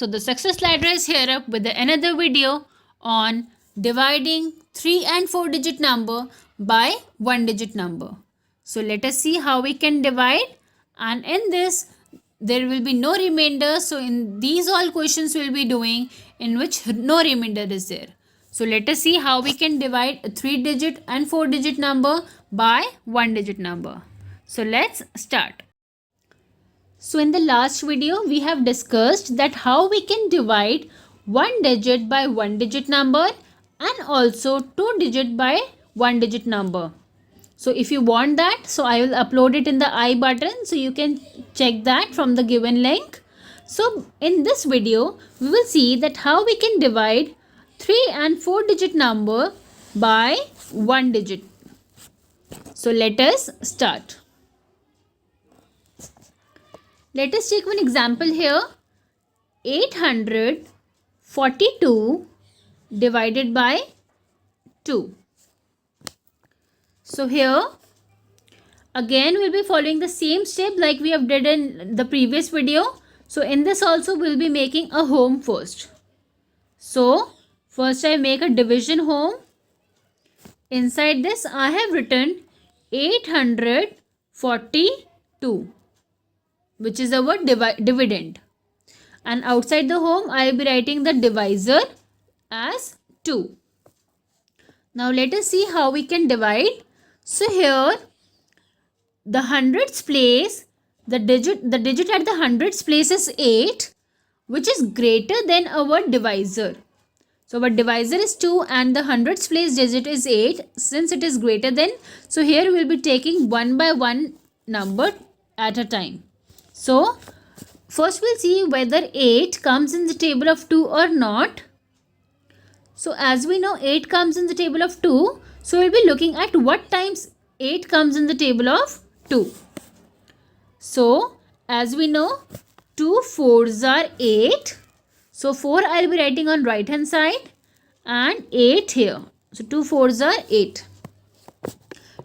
So the success slider is here up with another video on dividing 3 and 4 digit number by 1 digit number. So let us see how we can divide, and in this there will be no remainder. So in these all questions we will be doing in which no remainder is there. So let us see how we can divide a 3 digit and 4 digit number by 1 digit number. So let's start. So in the last video, we have discussed that how we can divide 1 digit by 1 digit number and also 2 digit by 1 digit number. So if you want that, so I will upload it in the I button, so you can check that from the given link. So in this video, we will see that how we can divide 3 and 4 digit number by 1 digit. So let us start. Let us take one example here. 842 divided by 2. So here again we'll be following the same step like we have did in the previous video. So in this also we'll be making a home first. So first I make a division home. Inside this I have written 842. which is our dividend, and outside the home I will be writing the divisor as 2. Now let us see how we can divide. So here the hundreds place, the digit at the hundreds place is 8, which is greater than our divisor. So our divisor is 2 and the hundreds place digit is 8. Since it is greater than, so here we will be taking one by one number at a time. So first we'll see whether 8 comes in the table of 2 or not. So as we know 8 comes in the table of 2. So we'll be looking at what times 8 comes in the table of 2. So as we know 2 4s are 8. So 4 I'll be writing on right hand side and 8 here. So 2 4s are 8.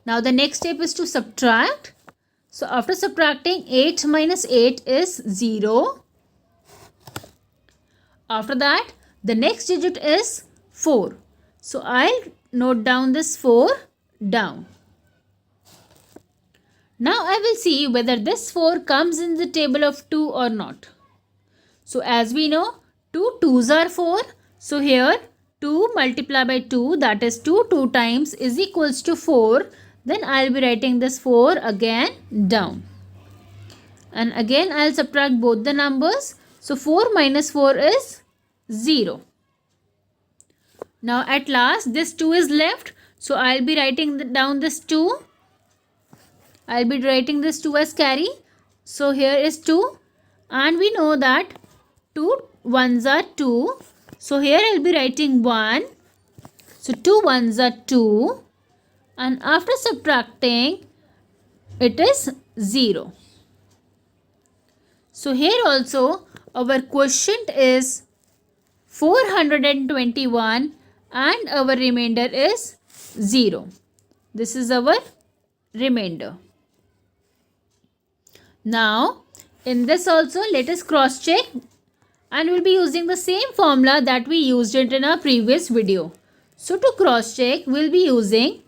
Now the next step is to subtract. So after subtracting 8 minus 8 is 0. After that the next digit is 4. So I'll note down this 4 down. Now I will see whether this 4 comes in the table of 2 or not. So as we know 2 2s are 4. So here 2 multiplied by 2, that is 2 times is equals to 4. Then I'll be writing this 4 again down. And again I'll subtract both the numbers. So 4 minus 4 is 0. Now at last this 2 is left. So I'll be writing down this 2. I'll be writing this 2 as carry. So here is 2. And we know that 2 1s are 2. So here I'll be writing 1. So 2 1s are 2. And after subtracting it is 0. So here also our quotient is 421 and our remainder is 0. This is our remainder. Now in this also let us cross check, and we'll be using the same formula that we used it in our previous video. So to cross check we'll be using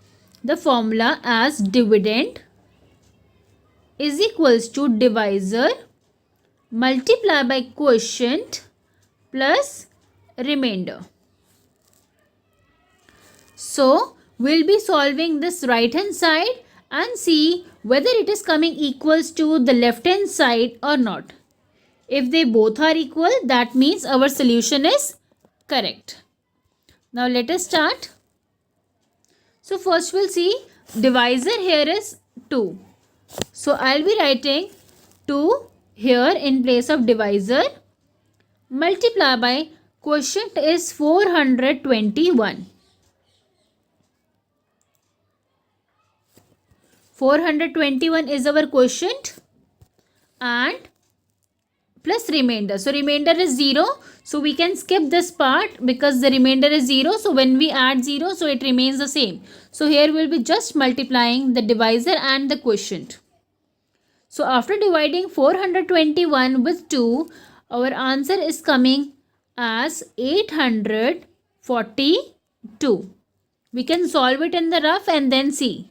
the formula as dividend is equals to divisor multiplied by quotient plus remainder. So we'll be solving this right hand side and see whether it is coming equals to the left hand side or not. If they both are equal, that means our solution is correct. Now let us start. So first we'll see divisor here is 2. So I'll be writing 2 here in place of divisor. Multiply by quotient is 421. 421 is our quotient and plus remainder. So remainder is 0. So we can skip this part because the remainder is 0. So when we add 0, so it remains the same. So here we'll be just multiplying the divisor and the quotient. So after dividing 421 with 2, our answer is coming as 842. We can solve it in the rough and then see.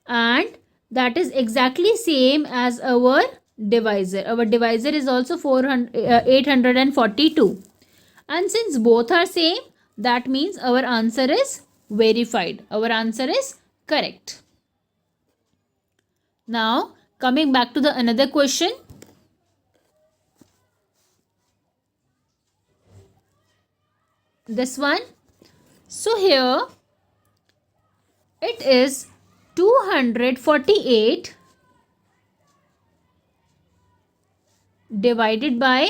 And that is exactly same as our divisor. Our divisor is also 842. And since both are same, that means our answer is verified. Our answer is correct. Now, coming back to the another question. This one. So here it is 248 divided by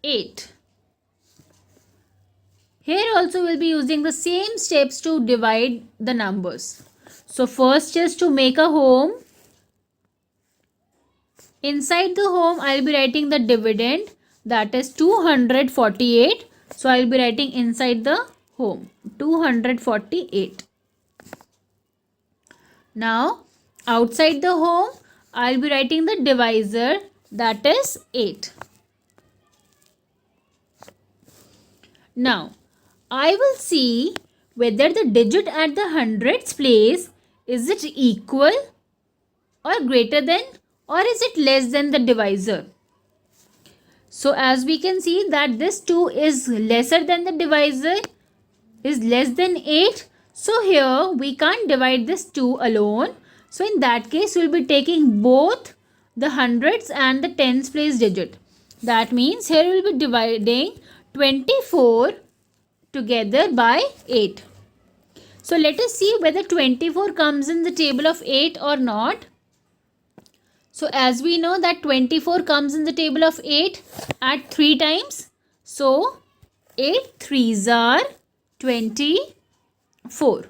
8. Here also we'll be using the same steps to divide the numbers. So first is to make a home. Inside the home I'll be writing the dividend, that is 248. So I'll be writing inside the home 248. Now outside the home I'll be writing the divisor, that is 8. Now I will see whether the digit at the hundreds place, is it equal or greater than, or is it less than the divisor. So as we can see that this 2 is lesser than the divisor, is less than 8. So here we can't divide this 2 alone. So in that case we'll be taking both the hundreds and the tens place digit. That means here we'll be dividing 24 together by 8. So let us see whether 24 comes in the table of 8 or not. So as we know that 24 comes in the table of 8 at 3 times. So 8 threes are 24.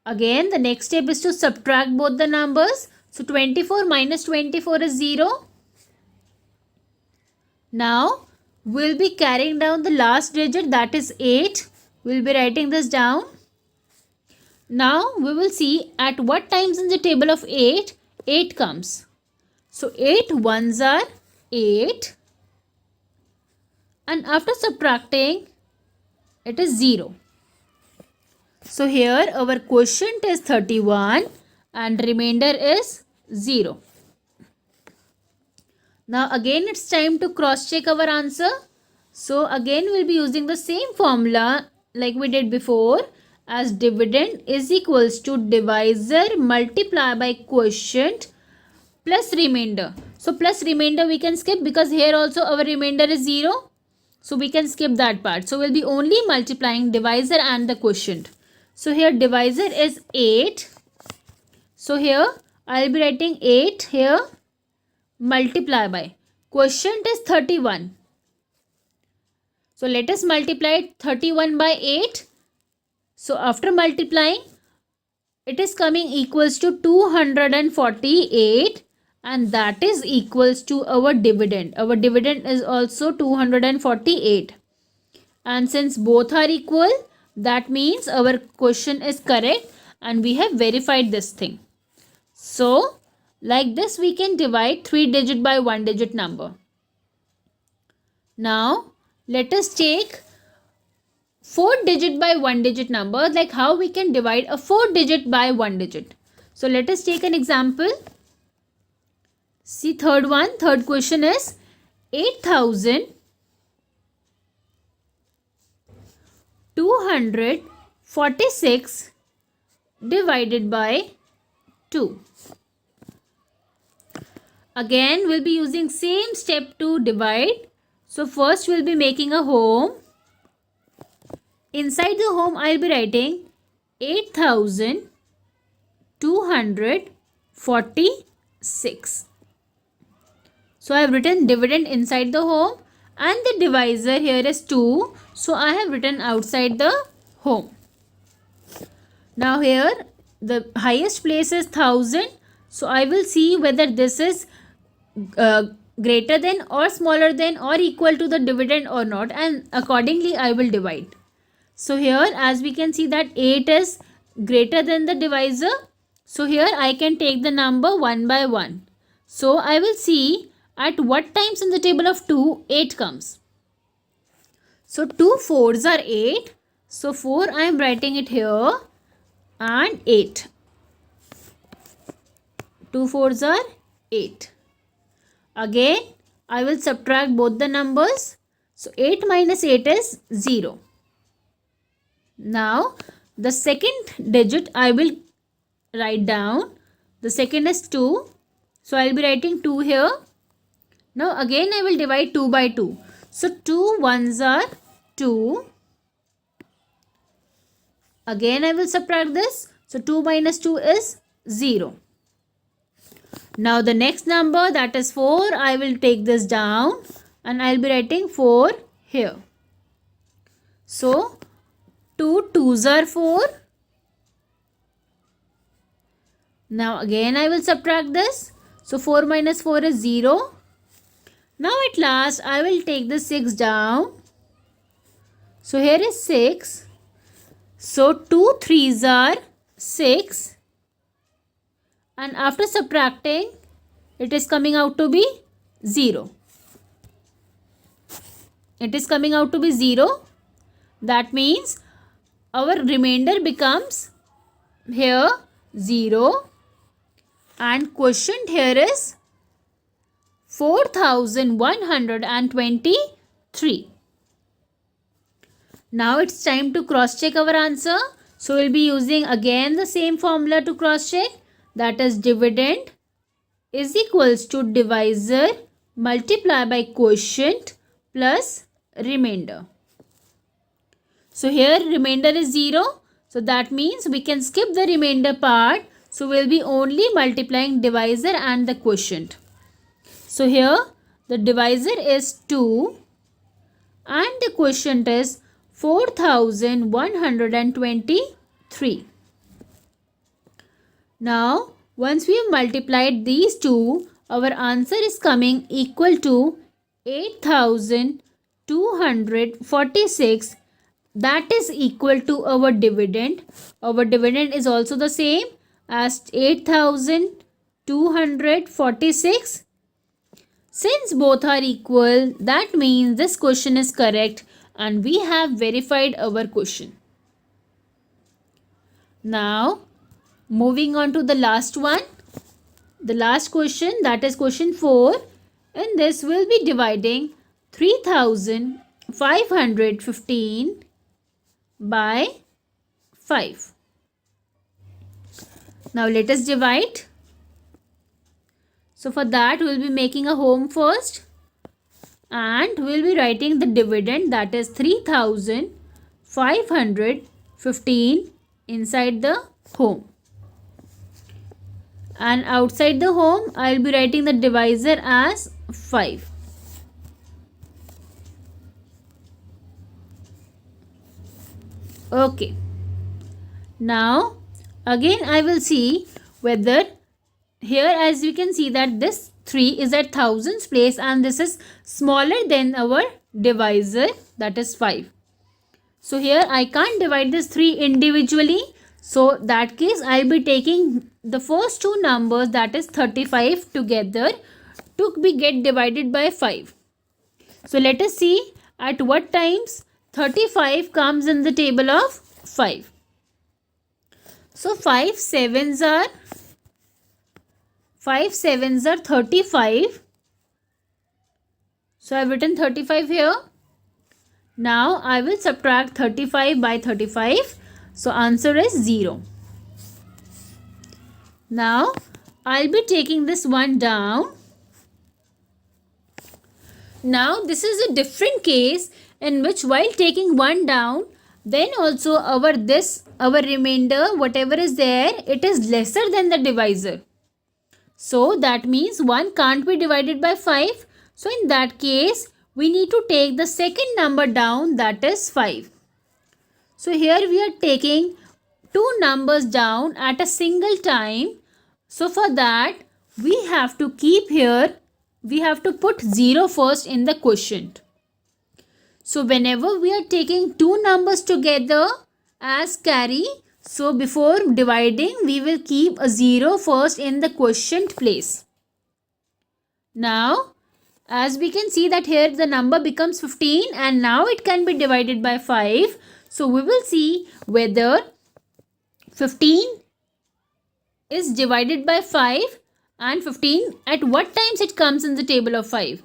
Again the next step is to subtract both the numbers. So 24 minus 24 is 0. Now we'll be carrying down the last digit, that is 8. We'll be writing this down. Now we will see at what times in the table of 8 comes. So 8 ones are 8, and after subtracting it is 0. So here our quotient is 31 and remainder is 0. Now again it's time to cross check our answer. So again we'll be using the same formula like we did before, as dividend is equals to divisor multiply by quotient plus remainder. So plus remainder we can skip because here also our remainder is 0. So we can skip that part. So we'll be only multiplying divisor and the quotient. So here divisor is 8. So here I'll be writing 8 here, multiply by quotient is 31. So let us multiply 31 by 8. So after multiplying it is coming equals to 248, and that is equals to our dividend. Our dividend is also 248, and since both are equal, that means our question is correct and we have verified this thing. So like this we can divide 3 digit by 1 digit number. Now let us take 4 digit by 1 digit number, like how we can divide a 4 digit by 1 digit. So let us take an example. See third question is 8,246 divided by 2. Again we'll be using same step to divide. So first we'll be making a home. Inside the home I'll be writing 8,246. So I have written dividend inside the home and the divisor here is 2. So I have written outside the home. Now here the highest place is 1000. So I will see whether this is greater than or smaller than or equal to the dividend or not, and accordingly I will divide. So here as we can see that 8 is greater than the divisor. So here I can take the number 1 by 1. So I will see at what times in the table of 2 8 comes? So 2 4s are 8. So 4 I am writing it here and 8. 2 4s are 8. Again I will subtract both the numbers. So 8 minus 8 is 0. Now the second digit I will write down. The second is 2. So I will be writing 2 here. Now again I will divide 2 by 2. So 2 ones are 2. Again I will subtract this. So 2 minus 2 is 0. Now the next number, that is 4, I will take this down and I will be writing 4 here. So 2 2s are 4. Now again I will subtract this. So 4 minus 4 is 0. Now at last I will take the 6 down. So here is 6. So 2 3s are 6. And after subtracting, it is coming out to be 0. It is coming out to be 0. That means our remainder becomes here 0. And quotient here is 4123. Now it's time to cross check our answer. So we'll be using again the same formula to cross check. That is dividend is equals to divisor multiplied by quotient plus remainder. So here remainder is 0. So that means we can skip the remainder part. So we'll be only multiplying divisor and the quotient. So here the divisor is 2 and the quotient is 4123. Now, once we have multiplied these two, our answer is coming equal to 8246. That is equal to our dividend. Our dividend is also the same as 8246. Since both are equal, that means this question is correct and we have verified our question. Now, moving on to the last one. The last question, that is question 4. In this, we'll be dividing 3515 by 5. Now, let us divide. So, for that, we'll be making a home first. And we'll be writing the dividend, that is 3515 inside the home. And outside the home, I'll be writing the divisor as 5. Okay. Now, again I will see whether here, as we can see that this 3 is at thousands place and this is smaller than our divisor, that is 5. So here I can't divide this 3 individually. So that case I'll be taking the first two numbers, that is 35 together to be get divided by 5. So let us see at what times 35 comes in the table of 5. So 5 sevens are 35. So I have written 35 here. Now I will subtract 35 by 35. So answer is 0. Now I'll be taking this one down. Now this is a different case in which while taking one down, then also our remainder, whatever is there, it is lesser than the divisor. So that means 1 can't be divided by 5. So in that case, we need to take the second number down, that is 5. So here we are taking two numbers down at a single time. So for that, we have to keep here, we have to put 0 first in the quotient. So whenever we are taking two numbers together as carry, so before dividing, we will keep a 0 first in the quotient place. Now, As we can see that here the number becomes 15 and now it can be divided by 5. So we will see whether 15 is divided by 5 and 15 at what times it comes in the table of 5.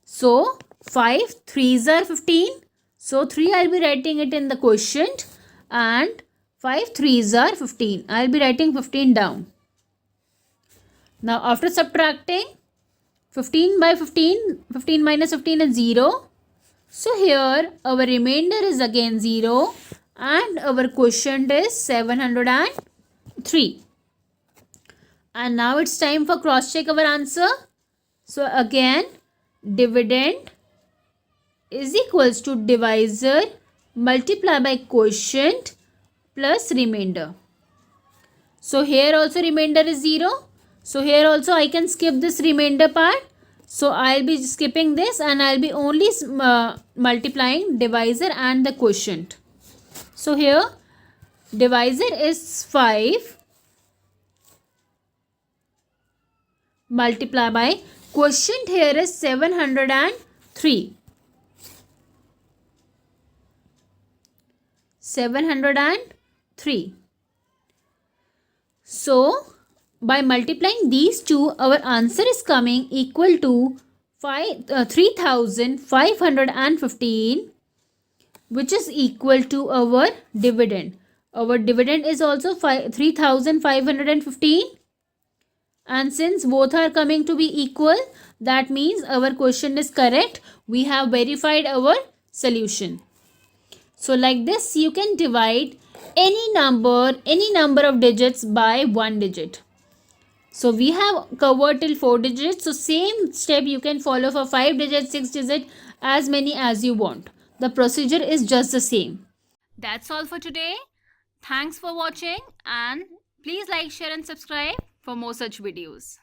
So 5 3s are 15. So 3 I'll be writing it in the quotient and 5 3s are 15. I'll be writing 15 down. Now after subtracting 15 by 15, 15 minus 15 is 0. So here our remainder is again 0 and our quotient is 703. And now it's time for cross check our answer. So again dividend is equals to divisor multiplied by quotient plus remainder. So here also remainder is 0. So here also I can skip this remainder part. So I'll be skipping this and I'll be only multiplying divisor and the quotient. So here divisor is 5 multiplied by quotient here is 703. 703. So by multiplying these two, our answer is coming equal to 3,515, which is equal to our dividend. Our dividend is also 3,515, and since both are coming to be equal, that means our question is correct. We have verified our solution. So like this, you can divide any number of digits by one digit. So we have covered till 4 digits. So same step you can follow for 5 digits, 6 digits, as many as you want. The procedure is just the same. That's all for today. Thanks for watching and please like, share and subscribe for more such videos.